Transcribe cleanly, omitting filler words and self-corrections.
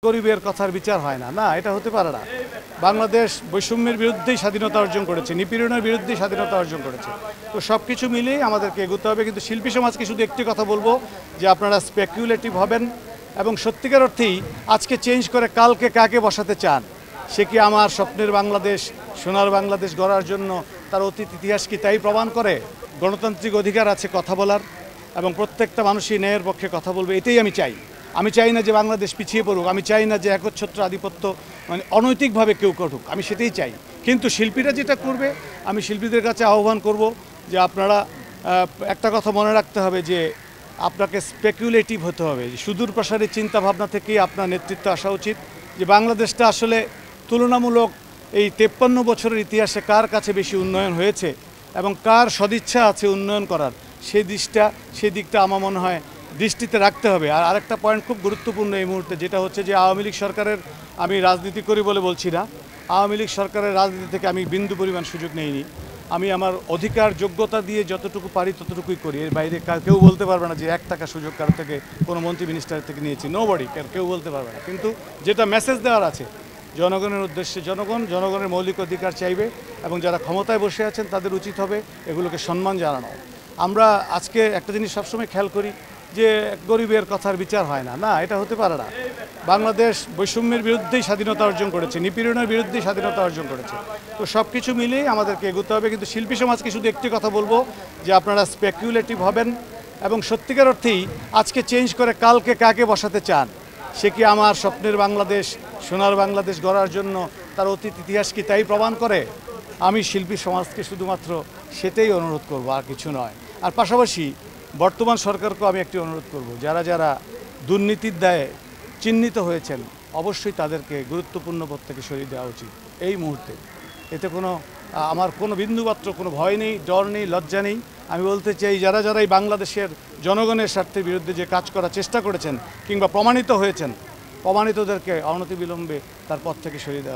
গরিবের কথার বিচার হয় না, না এটা হতে পারে না। বাংলাদেশ বৈষম্যের বিরুদ্ধেই স্বাধীনতা অর্জন করেছে, নিপীড়নের বিরুদ্ধেই স্বাধীনতা অর্জন করেছে। তো সব কিছু মিলিয়ে আমাদেরকে এগোতে হবে। কিন্তু শিল্পী সমাজকে শুধু একটি কথা বলবো যে আপনারা স্পেকুলেটিভ হবেন এবং সত্যিকার অর্থেই আজকে চেঞ্জ করে কালকে কাকে বসাতে চান। সে কি আমার স্বপ্নের বাংলাদেশ, সোনার বাংলাদেশ গড়ার জন্য তার অতীত ইতিহাস কি তাই প্রমাণ করে? গণতান্ত্রিক অধিকার আছে কথা বলার এবং প্রত্যেকটা মানুষই ন্যায়ের পক্ষে কথা বলবে, এটাই আমি চাই। আমি চাই না যে বাংলাদেশ পিছিয়ে পড়ুক, আমি চাই না যে একচ্ছত্র আধিপত্য মানে অনৈতিকভাবে কেউ করুক, আমি সেটাই চাই। কিন্তু শিল্পীরা যেটা করবে, আমি শিল্পীদের কাছে আহ্বান করব যে আপনারা একটা কথা মনে রাখতে হবে যে আপনাকে স্পেকুলেটিভ হতে হবে। সুদূর প্রসারী চিন্তাভাবনা থেকেই আপনার নেতৃত্ব আসা উচিত। যে বাংলাদেশটা আসলে তুলনামূলক এই 53 বছরের ইতিহাসে কার কাছে বেশি উন্নয়ন হয়েছে এবং কার সদিচ্ছা আছে উন্নয়ন করার, সেই দিকটা আমার মনে হয় দৃষ্টিতে রাখতে হবে। আর আরেকটা পয়েন্ট খুব গুরুত্বপূর্ণ এই মুহূর্তে, যেটা হচ্ছে যে আওয়ামী লীগ সরকারের, আমি রাজনীতি করি বলে বলছি না, আওয়ামী লীগ সরকারের রাজনীতি থেকে আমি বিন্দু পরিমাণ সুযোগ নেইনি। আমি আমার অধিকার যোগ্যতা দিয়ে যতটুকু পারি ততটুকুই করি। এর বাইরে কেউ বলতে পারবে না যে 1 টাকা সুযোগ কারো থেকে কোনো মন্ত্রী মিনিস্টার থেকে নিয়েছি, নোবডি, কেউ বলতে পারবে না। কিন্তু যেটা মেসেজ দেওয়ার আছে জনগণের উদ্দেশ্যে, জনগণের মৌলিক অধিকার চাইবে এবং যারা ক্ষমতায় বসে আছেন তাদের উচিত হবে এগুলোকে সম্মান জানানো। আমরা আজকে একটা জিনিস সবসময় খেয়াল করি যে গরিবের কথার বিচার হয় না, না এটা হতে পারে না। বাংলাদেশ বৈষম্যের বিরুদ্ধেই স্বাধীনতা অর্জন করেছে, নিপীড়নের বিরুদ্ধেই স্বাধীনতা অর্জন করেছে। তো সব কিছু মিলিয়ে আমাদেরকে এগোতে হবে। কিন্তু শিল্পী সমাজকে শুধু একটি কথা বলবো যে আপনারা স্পেকুলেটিভ হবেন এবং সত্যিকার অর্থেই আজকে চেঞ্জ করে কালকে কাকে বসাতে চান। সে কি আমার স্বপ্নের বাংলাদেশ, সোনার বাংলাদেশ গড়ার জন্য তার অতীত ইতিহাস কি তাই প্রমাণ করে? আমি শিল্পী সমাজকে শুধুমাত্র সেটাই অনুরোধ করব, আর কিছু নয়। আর পাশাপাশি বর্তমান সরকারকেও আমি একটি অনুরোধ করব, যারা দুর্নীতির দায়ে চিহ্নিত হয়েছেন অবশ্যই তাদেরকে গুরুত্বপূর্ণ পদ থেকে সরিয়ে দেওয়া উচিত এই মুহূর্তে। এতে আমার কোনো বিন্দুমাত্র কোনো ভয় নেই, ডর নেই, লজ্জা নেই। আমি বলতে চাই যারা এই বাংলাদেশের জনগণের স্বার্থের বিরুদ্ধে যে কাজ করার চেষ্টা করেছেন কিংবা প্রমাণিত হয়েছেন, প্রমাণিতদেরকে অনতিবিলম্বে তার পদ থেকে সরিয়ে দেওয়া উচিত।